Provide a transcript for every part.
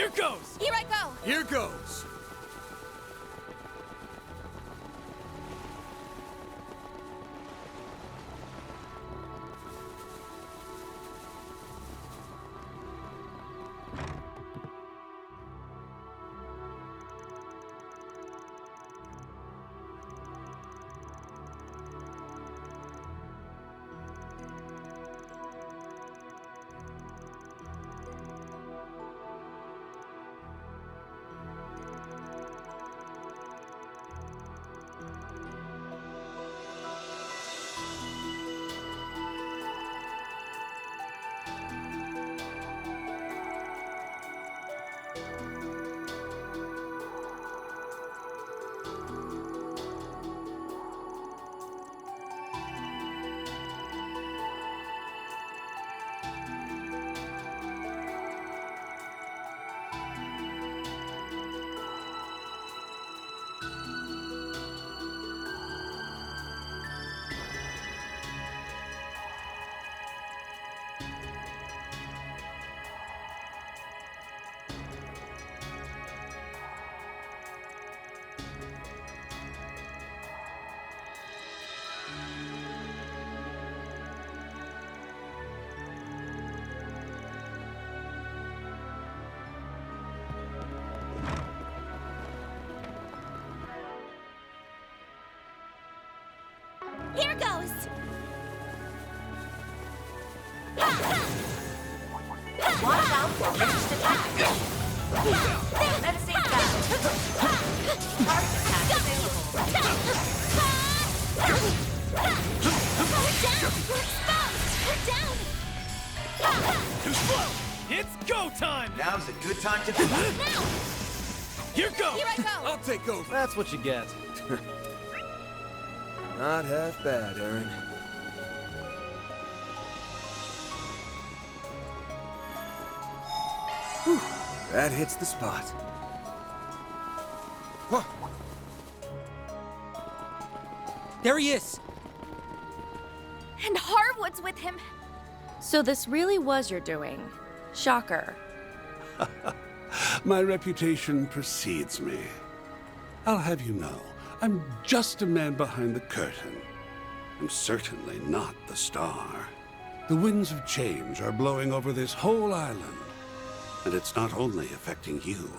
Here goes! Here I go! Here goes! Here goes! Watch out for ranged attacks. Menacing battle. Target attack available. Too slow! It's go time! Now's a good time to... Now! Here goes! Here I go! I'll take over. That's what you get. Not half bad, Aaron. Whew, that hits the spot. Huh. There he is! And Harwood's with him. So this really was your doing. Shocker. My reputation precedes me. I'll have you know, I'm just a man behind the curtain. I'm certainly not the star. The winds of change are blowing over this whole island. And it's not only affecting you,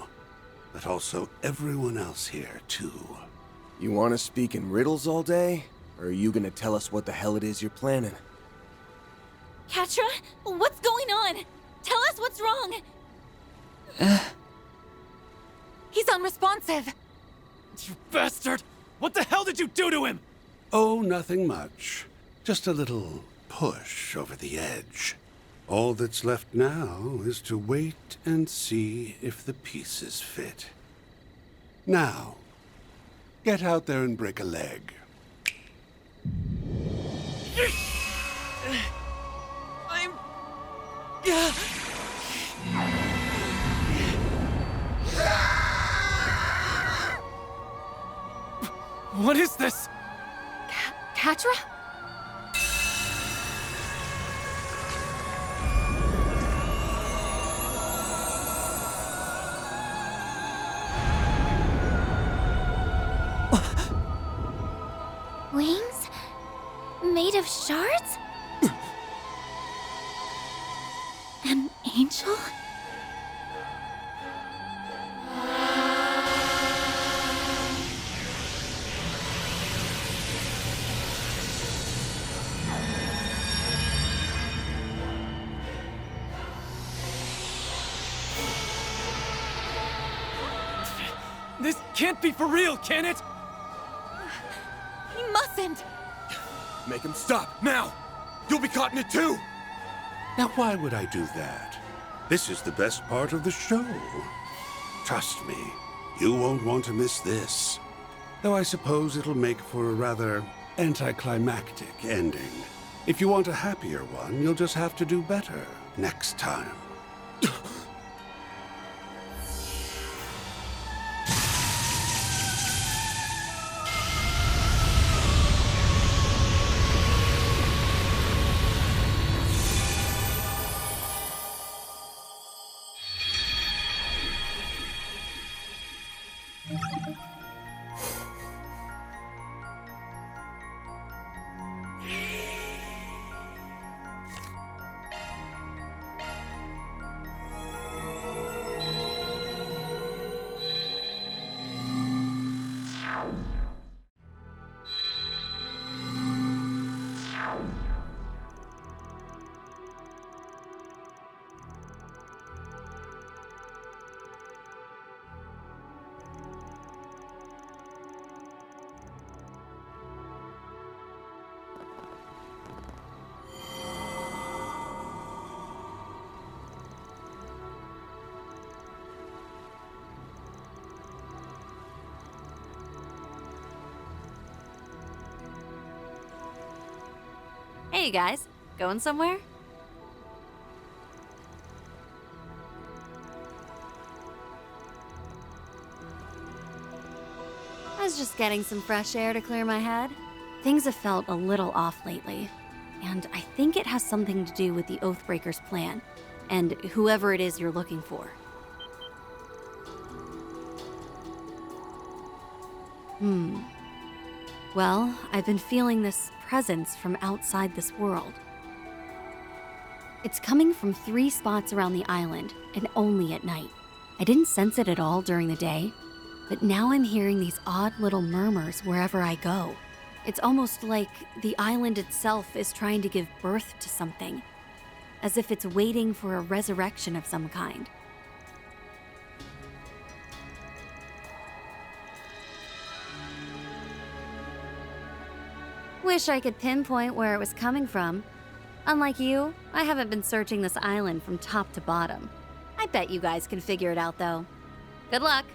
but also everyone else here, too. You want to speak in riddles all day? Or are you gonna tell us what the hell it is you're planning? Catra, what's going on? Tell us what's wrong. He's unresponsive. You bastard! What the hell did you do to him? Oh, nothing much. Just a little push over the edge. All that's left now is to wait and see if the pieces fit. Now, get out there and break a leg. I'm... What is this? Catra? Wings? Made of shards? An angel? This can't be for real, can it? He mustn't! Make him stop, now! You'll be caught in it too! Now, why would I do that? This is the best part of the show. Trust me, you won't want to miss this. Though I suppose it'll make for a rather anticlimactic ending. If you want a happier one, you'll just have to do better next time. Hey guys, going somewhere? I was just getting some fresh air to clear my head. Things have felt a little off lately, and I think it has something to do with the Oathbreaker's plan, and whoever it is you're looking for. Well, I've been feeling this presence from outside this world. It's coming from 3 spots around the island, and only at night. I didn't sense it at all during the day, but now I'm hearing these odd little murmurs wherever I go. It's almost like the island itself is trying to give birth to something, as if it's waiting for a resurrection of some kind. Wish I could pinpoint where it was coming from. Unlike you, I haven't been searching this island from top to bottom. I bet you guys can figure it out, though. Good luck.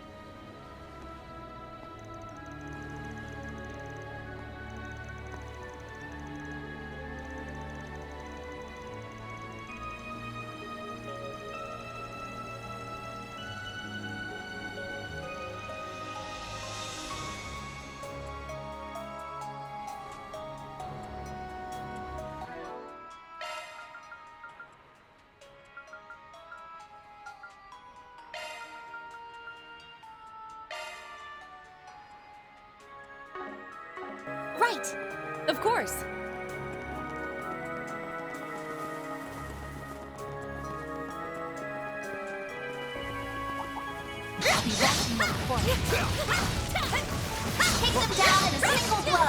Right! Of course. I'll be watching them for you. Take them down in a single blow!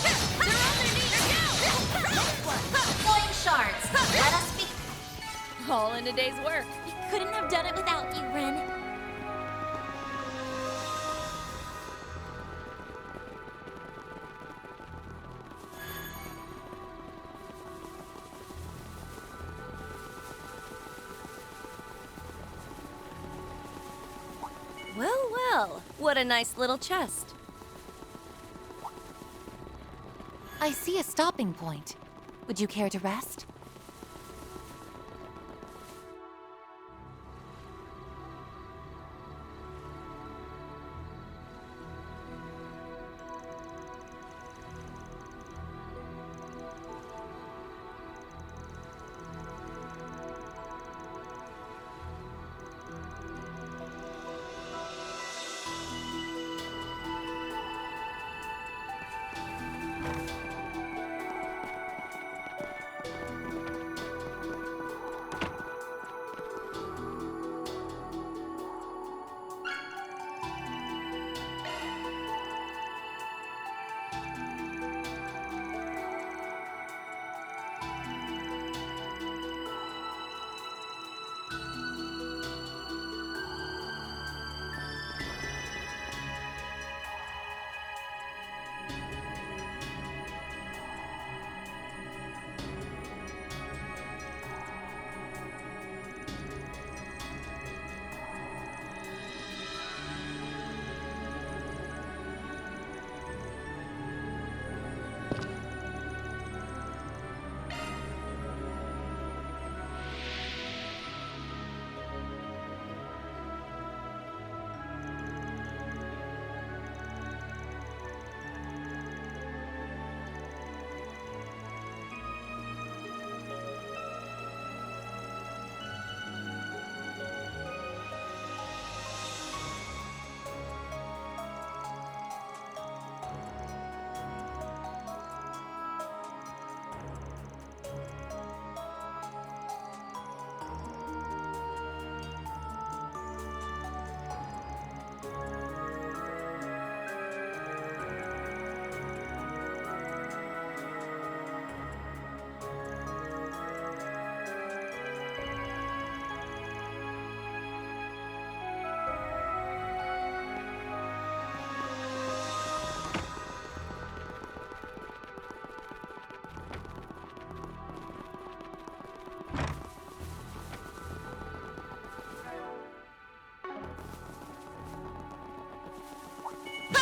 They're on their knees! Next one! Flowing shards! Let us be... All in a day's work. We couldn't have done it without you, Ren. Well, well, what a nice little chest. I see a stopping point. Would you care to rest?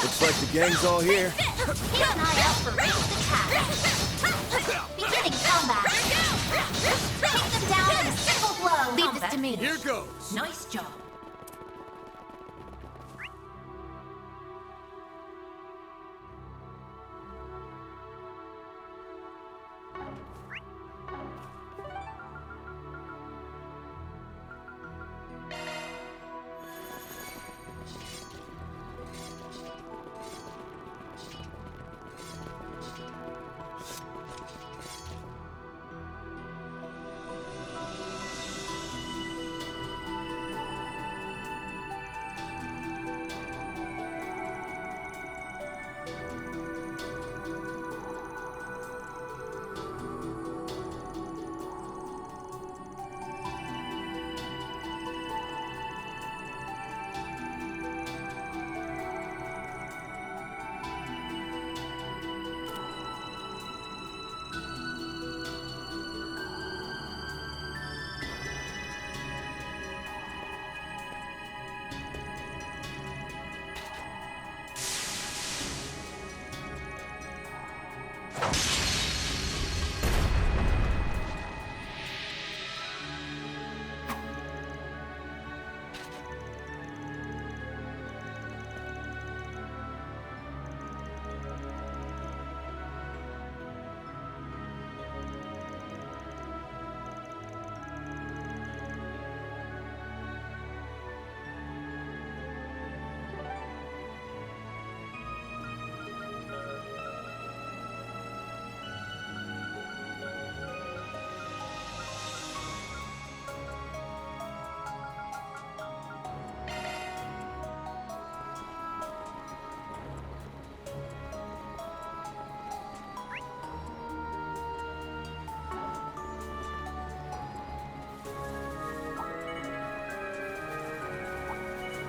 Looks like the gang's all here. Keep an eye out for ranged attacks. Beginning mage. Here goes. Nice job.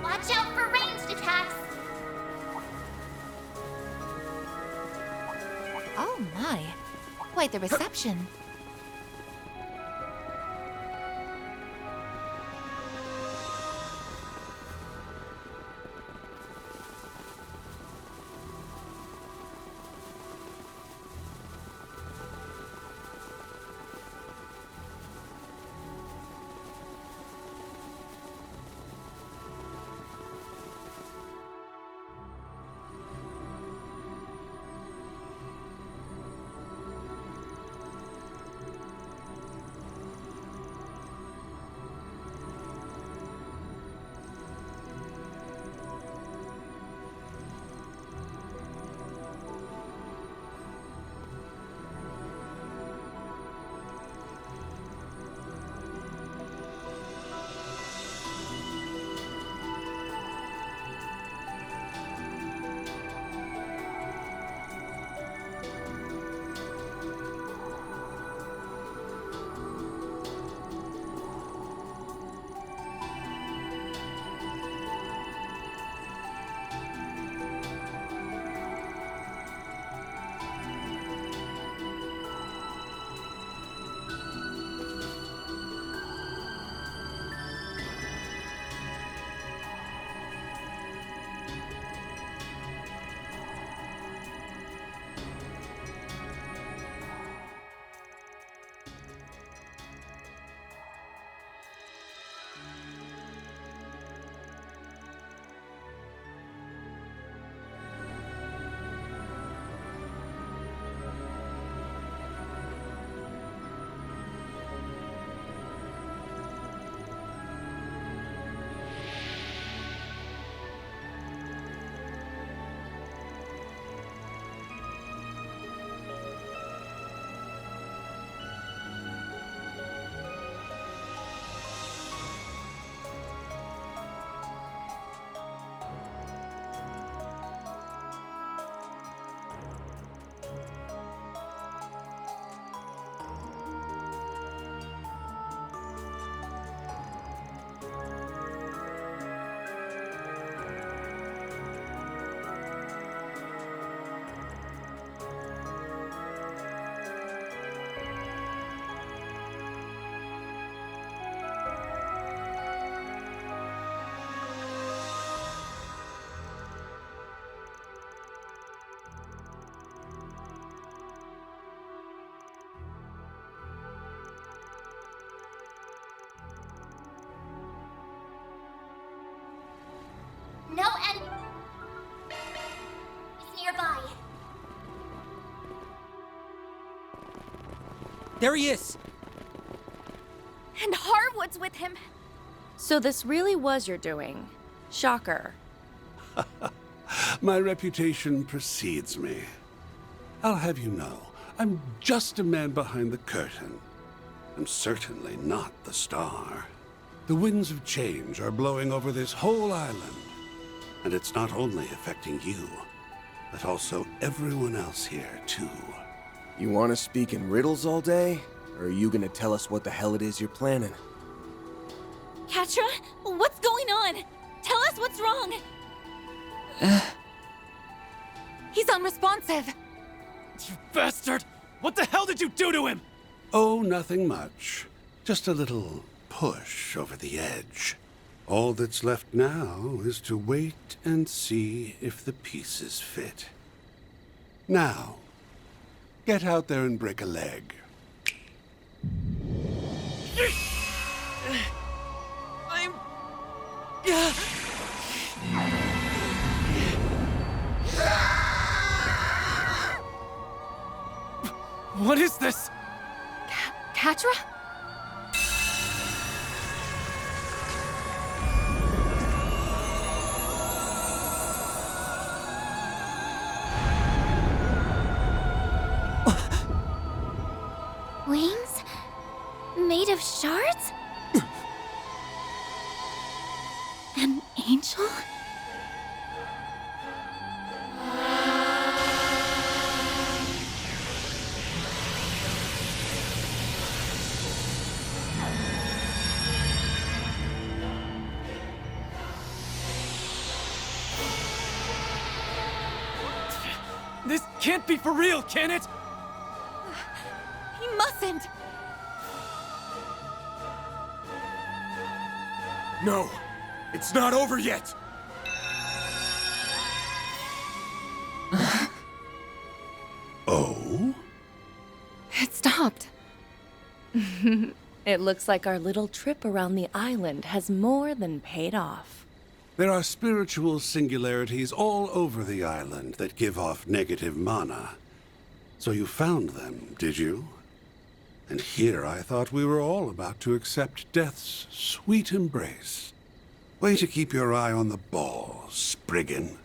Watch out for ranged attacks. Oh my, quite the reception. There he is! And Harwood's with him. So this really was your doing. Shocker. My reputation precedes me. I'll have you know, I'm just a man behind the curtain. I'm certainly not the star. The winds of change are blowing over this whole island. And it's not only affecting you, but also everyone else here, too. You want to speak in riddles all day? Or are you gonna tell us what the hell it is you're planning? Catra, what's going on? Tell us what's wrong. He's unresponsive. You bastard! What the hell did you do to him? Oh, nothing much. Just a little push over the edge. All that's left now is to wait and see if the pieces fit. Now, get out there and break a leg. I'm... What is this? Catra? Wings? Made of shards? An angel? This can't be for real, can it? He mustn't. No! It's not over yet! Oh? It stopped. It looks like our little trip around the island has more than paid off. There are spiritual singularities all over the island that give off negative mana. So you found them, did you? And here I thought we were all about to accept death's sweet embrace. Way to keep your eye on the ball, Spriggan.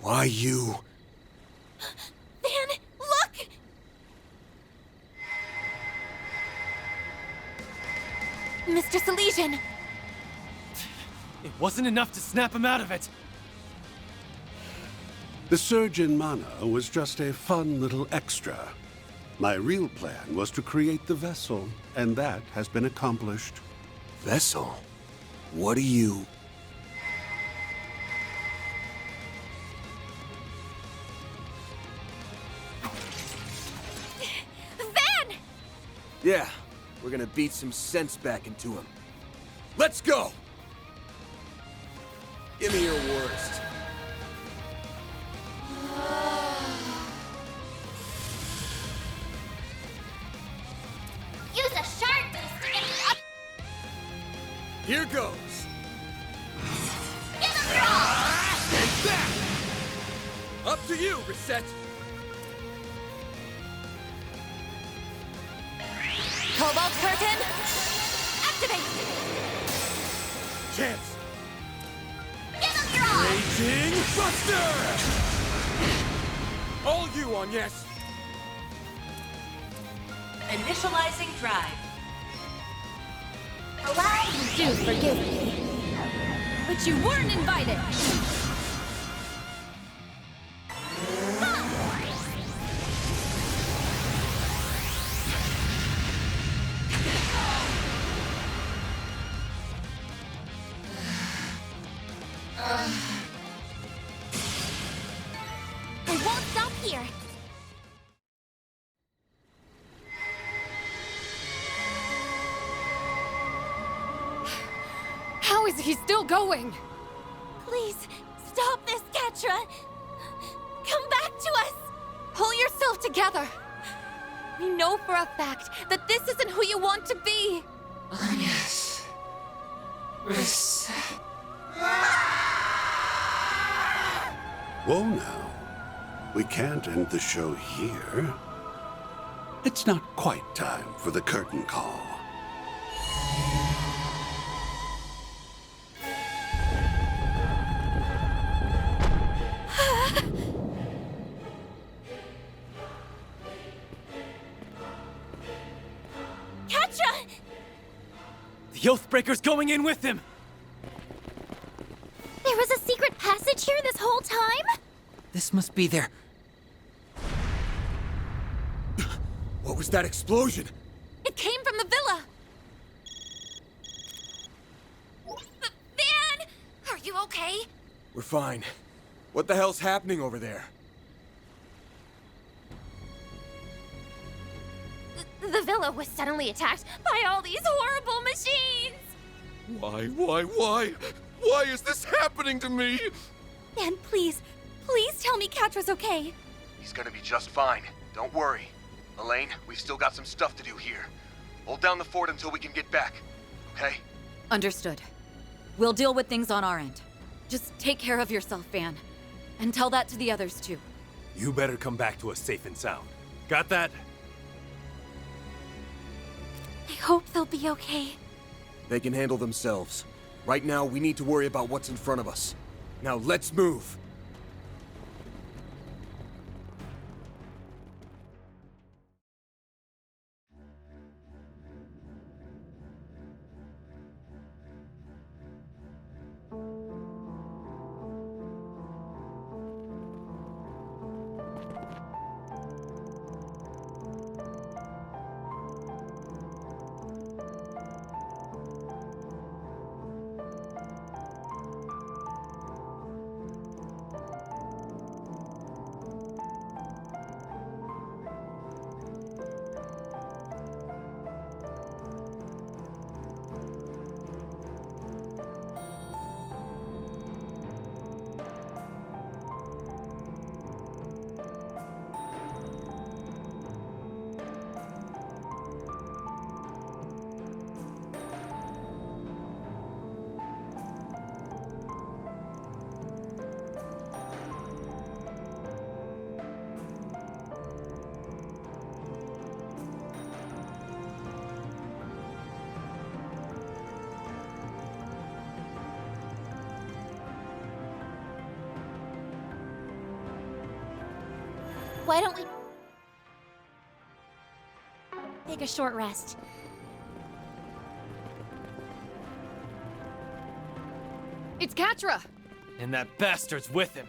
Why you? Van, look! Mr. Salesian! It wasn't enough to snap him out of it. The surge in mana was just a fun little extra. My real plan was to create the vessel, and that has been accomplished. Vessel? What are you? Van! Yeah, we're gonna beat some sense back into him. Let's go! Give me your worst. Use a shard boost to get up. Here goes. Give him your all. Take that! Up to you, Reset. Cobalt Curtain! Activate! Chance. Give him your all. Raging Buster! All you on yes. Initializing drive. Allow Do forgive me. But you weren't invited! I won't stop here! How is he still going? Please, stop this, Catra! Come back to us! Pull yourself together! We know for a fact that this isn't who you want to be! Yes. Whoa now. We can't end the show here. It's not quite time for the curtain call. Catra! The Oathbreaker's going in with him! There was a secret passage here this whole time? This must be their... What was that explosion? It came from the villa! Van! Are you okay? We're fine. What the hell's happening over there? The villa was suddenly attacked by all these horrible machines! Why? Why is this happening to me? Van, please tell me Catra's okay. He's gonna be just fine. Don't worry. Elaine, we've still got some stuff to do here. Hold down the fort until we can get back, okay? Understood. We'll deal with things on our end. Just take care of yourself, Van. And tell that to the others, too. You better come back to us safe and sound. Got that? I hope they'll be okay. They can handle themselves. Right now, we need to worry about what's in front of us. Now, let's move! Why don't we take a short rest? It's Catra! And that bastard's with him.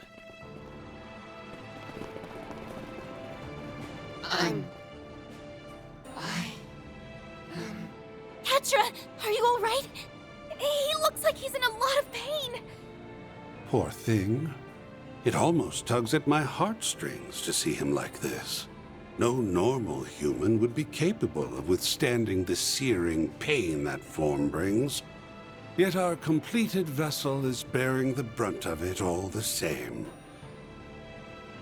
Catra, are you all right? He looks like he's in a lot of pain. Poor thing. It almost tugs at my heartstrings to see him like this. No normal human would be capable of withstanding the searing pain that form brings. Yet our completed vessel is bearing the brunt of it all the same.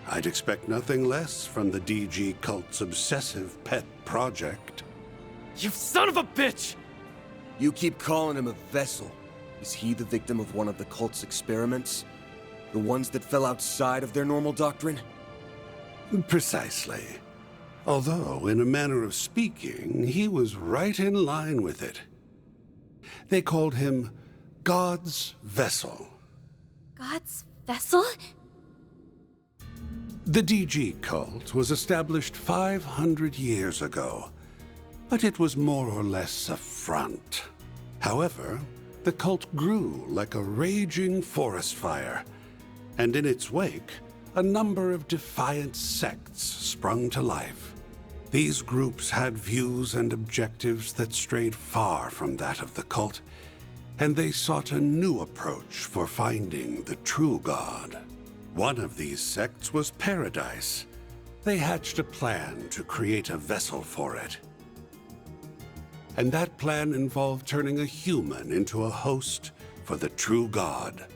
I'd expect nothing less from the DG cult's obsessive pet project. You son of a bitch! You keep calling him a vessel. Is he the victim of one of the cult's experiments? The ones that fell outside of their normal doctrine? Precisely. Although, in a manner of speaking, he was right in line with it. They called him God's Vessel. God's vessel? The DG cult was established 500 years ago, but it was more or less a front. However, the cult grew like a raging forest fire, and in its wake, a number of defiant sects sprung to life. These groups had views and objectives that strayed far from that of the cult, and they sought a new approach for finding the true God. One of these sects was Paradise. They hatched a plan to create a vessel for it. And that plan involved turning a human into a host for the true God.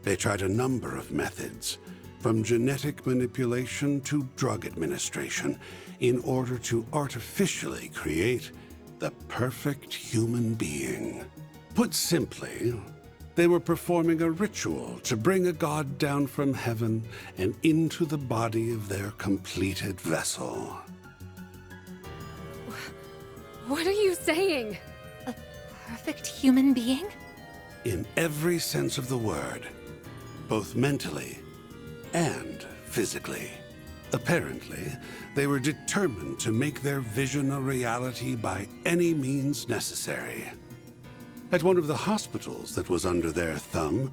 They tried a number of methods, from genetic manipulation to drug administration, in order to artificially create the perfect human being. Put simply, they were performing a ritual to bring a god down from heaven and into the body of their completed vessel. What are you saying? A perfect human being? In every sense of the word, both mentally and physically. Apparently, they were determined to make their vision a reality by any means necessary. At one of the hospitals that was under their thumb,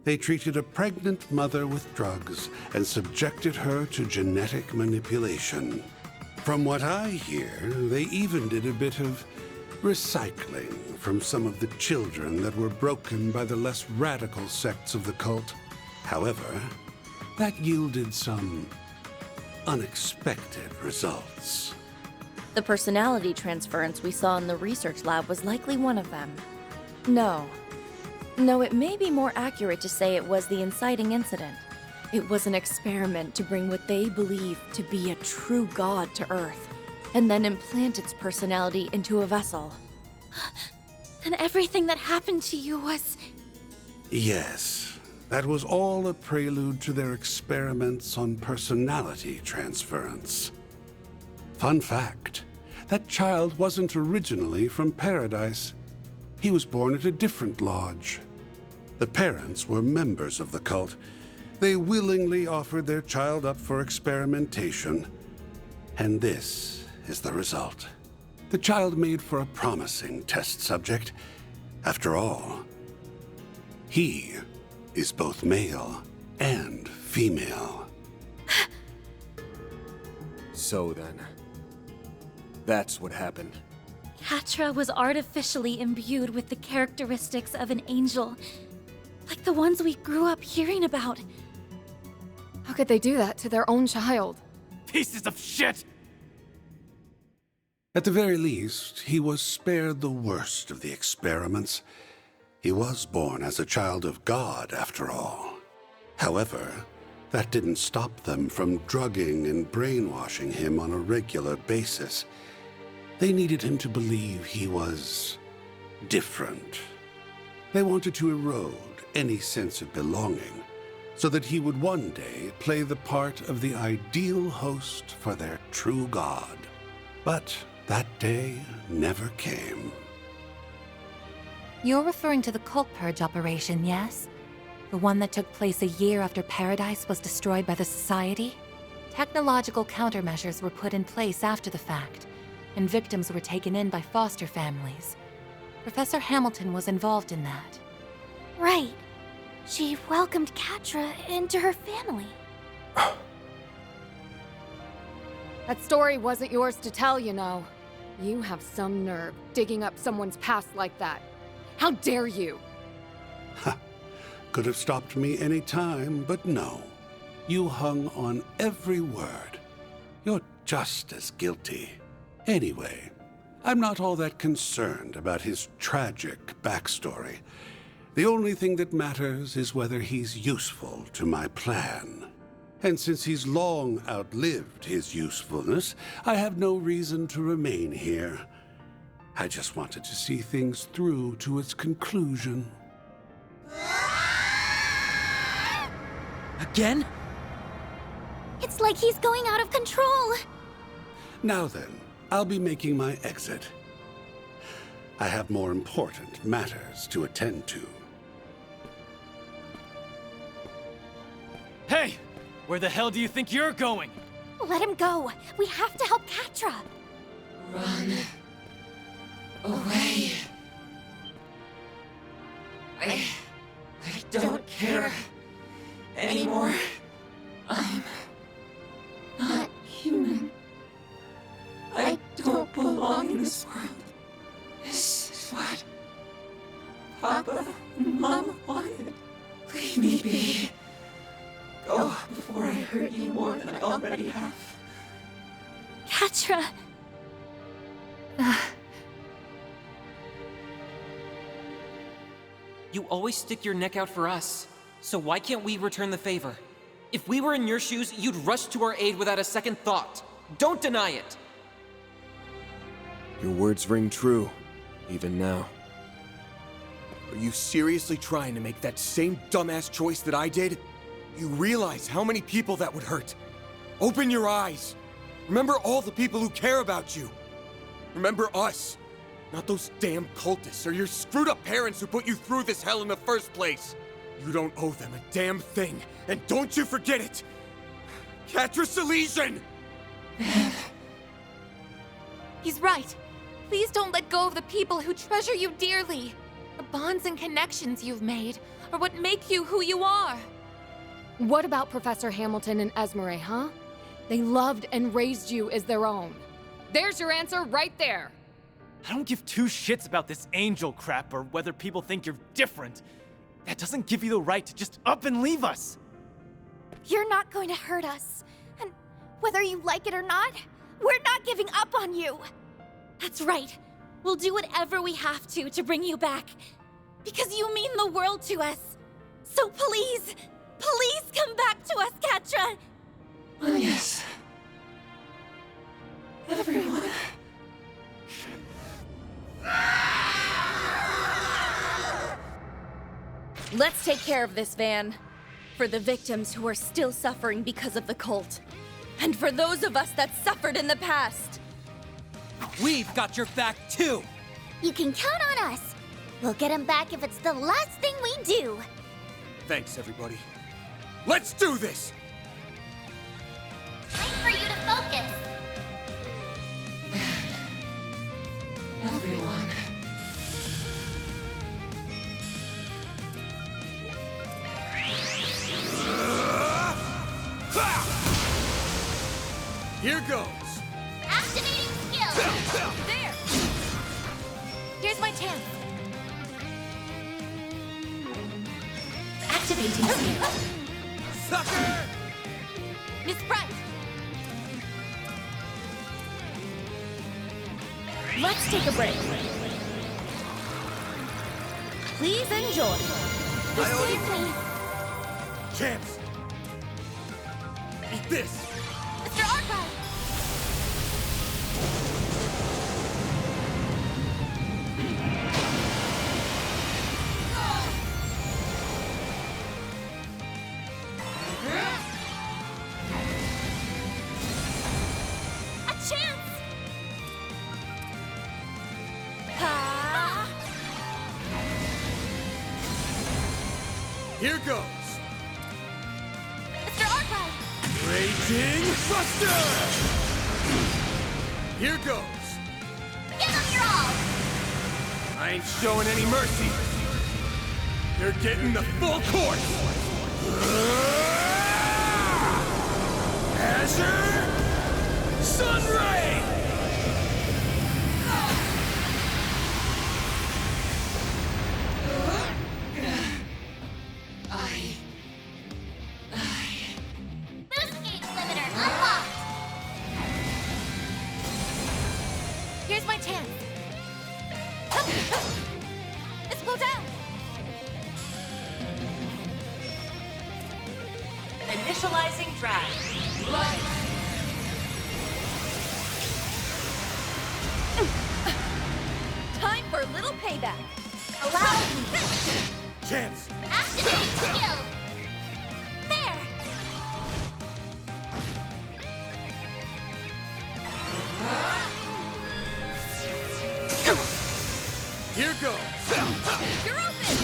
they treated a pregnant mother with drugs and subjected her to genetic manipulation. From what I hear, they even did a bit of recycling from some of the children that were broken by the less radical sects of the cult. However, that yielded some unexpected results. The personality transference we saw in the research lab was likely one of them. No, it may be more accurate to say it was the inciting incident. It was an experiment to bring what they believe to be a true god to Earth, and then implant its personality into a vessel. And everything that happened to you was... Yes, that was all a prelude to their experiments on personality transference. Fun fact, that child wasn't originally from Paradise. He was born at a different lodge. The parents were members of the cult. They willingly offered their child up for experimentation. And this is the result. The child made for a promising test subject. After all, he is both male and female. So then, that's what happened. Catra was artificially imbued with the characteristics of an angel, like the ones we grew up hearing about. How could they do that to their own child? Pieces of shit! At the very least, he was spared the worst of the experiments. He was born as a child of God, after all. However, that didn't stop them from drugging and brainwashing him on a regular basis. They needed him to believe he was different. They wanted to erode any sense of belonging, so that he would one day play the part of the ideal host for their true god. But that day never came. You're referring to the cult purge operation, yes? The one that took place a year after Paradise was destroyed by the Society? Technological countermeasures were put in place after the fact, and victims were taken in by foster families. Professor Hamilton was involved in that. Right. She welcomed Catra into her family. That story wasn't yours to tell, you know. You have some nerve digging up someone's past like that. How dare you? Could have stopped me any time, but no. You hung on every word. You're just as guilty. Anyway, I'm not all that concerned about his tragic backstory. The only thing that matters is whether he's useful to my plan. And since he's long outlived his usefulness, I have no reason to remain here. I just wanted to see things through to its conclusion. Again? It's like he's going out of control. Now then, I'll be making my exit. I have more important matters to attend to. Hey! Where the hell do you think you're going? Let him go. We have to help Catra. Run away. I don't care anymore. I'm not human. I don't belong in this world. This is what Papa and Mama wanted. Leave me be. Go before I hurt you more than I already have. Catra. You always stick your neck out for us, so why can't we return the favor? If we were in your shoes, you'd rush to our aid without a second thought. Don't deny it! Your words ring true, even now. Are you seriously trying to make that same dumbass choice that I did? You realize how many people that would hurt. Open your eyes. Remember all the people who care about you. Remember us. Not those damn cultists or your screwed up parents who put you through this hell in the first place. You don't owe them a damn thing, and don't you forget it! Catra Silesian! He's right. Please don't let go of the people who treasure you dearly. The bonds and connections you've made are what make you who you are. What about Professor Hamilton and Esmeralda, huh? They loved and raised you as their own. There's your answer right there. I don't give two shits about this angel crap or whether people think you're different. That doesn't give you the right to just up and leave us. You're not going to hurt us. And whether you like it or not, we're not giving up on you. That's right. We'll do whatever we have to bring you back. Because you mean the world to us. So please, please come back to us, Catra! Oh, yes. Everyone. Let's take care of this, Van. For the victims who are still suffering because of the cult. And for those of us that suffered in the past. We've got your back too! You can count on us. We'll get him back if it's the last thing we do. Thanks, everybody. Let's do this! Time for you to focus. Everyone. Here goes! Activating skill. There! Here's my chance. Activating skill. Sucker! Miss Bright! Let's take a break. Please enjoy. Chance! Eat this! Mr. Archive! A chance! Here goes! Mr. Archive! Raging Buster! Here goes! Give them your all! I ain't showing any mercy! You're getting the full course! Azure Sunray! Boost gauge limiter unlocked! Here's my chance. Let's go down. Initializing drag. Time for a little payback. Allow me! Chance! Activating skill! There! Here goes! You're open!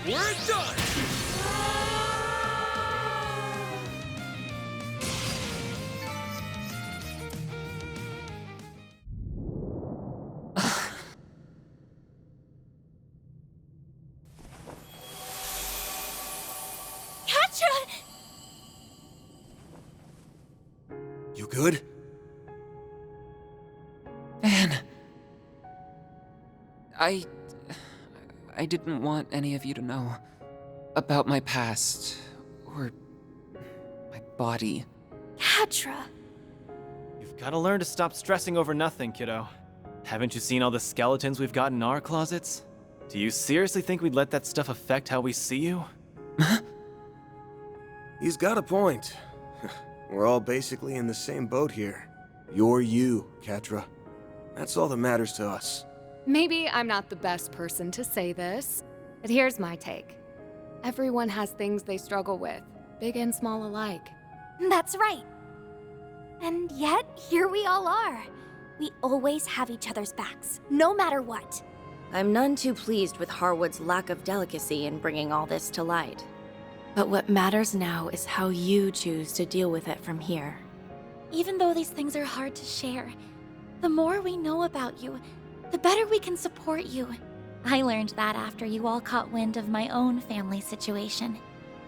We're done! Catra! You good? Van. I didn't want any of you to know about my past or my body. Catra! You've got to learn to stop stressing over nothing, kiddo. Haven't you seen all the skeletons we've got in our closets? Do you seriously think we'd let that stuff affect how we see you? He's got a point. We're all basically in the same boat here. You're you, Catra. That's all that matters to us. Maybe I'm not the best person to say this, but here's my take. Everyone has things they struggle with, big and small alike. That's right. And yet, here we all are. We always have each other's backs, no matter what. I'm none too pleased with Harwood's lack of delicacy in bringing all this to light. But what matters now is how you choose to deal with it from here. Even though these things are hard to share, the more we know about you, the better we can support you. I learned that after you all caught wind of my own family situation.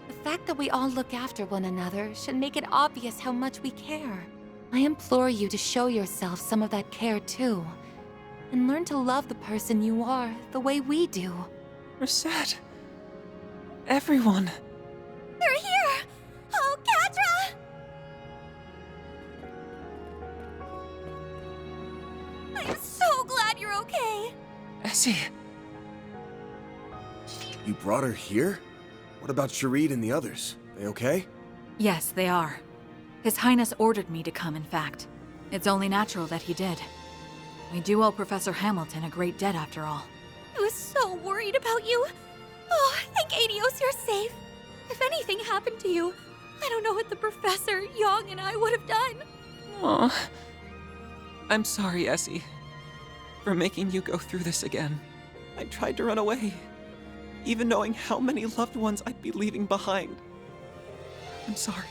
The fact that we all look after one another should make it obvious how much we care. I implore you to show yourself some of that care too, and learn to love the person you are the way we do. Reset. Everyone. They're here! Oh, Catra! I'm so glad you're okay. Essie. You brought her here? What about Sharid and the others? They okay? Yes, they are. His Highness ordered me to come, in fact. It's only natural that he did. We do owe Professor Hamilton a great debt, after all. I was so worried about you. Oh, thank Adios you're safe. If anything happened to you, I don't know what the Professor, Young, and I would have done. Aw. I'm sorry, Essie. For making you go through this again. I tried to run away, even knowing how many loved ones I'd be leaving behind. I'm sorry.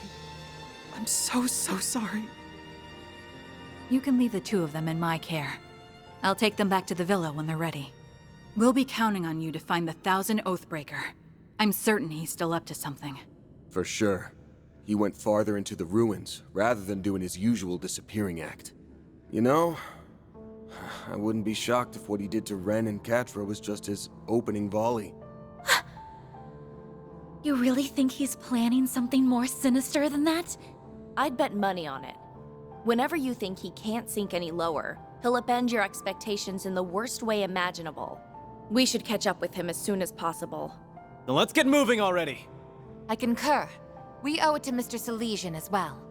I'm so sorry. You can leave the two of them in my care. I'll take them back to the villa when they're ready. We'll be counting on you to find the 1,000 Oathbreaker. I'm certain he's still up to something. For sure. He went farther into the ruins, rather than doing his usual disappearing act. You know, I wouldn't be shocked if what he did to Ren and Catra was just his opening volley. You really think he's planning something more sinister than that? I'd bet money on it. Whenever you think he can't sink any lower, he'll upend your expectations in the worst way imaginable. We should catch up with him as soon as possible. Then let's get moving already! I concur. We owe it to Mr. Silesian as well.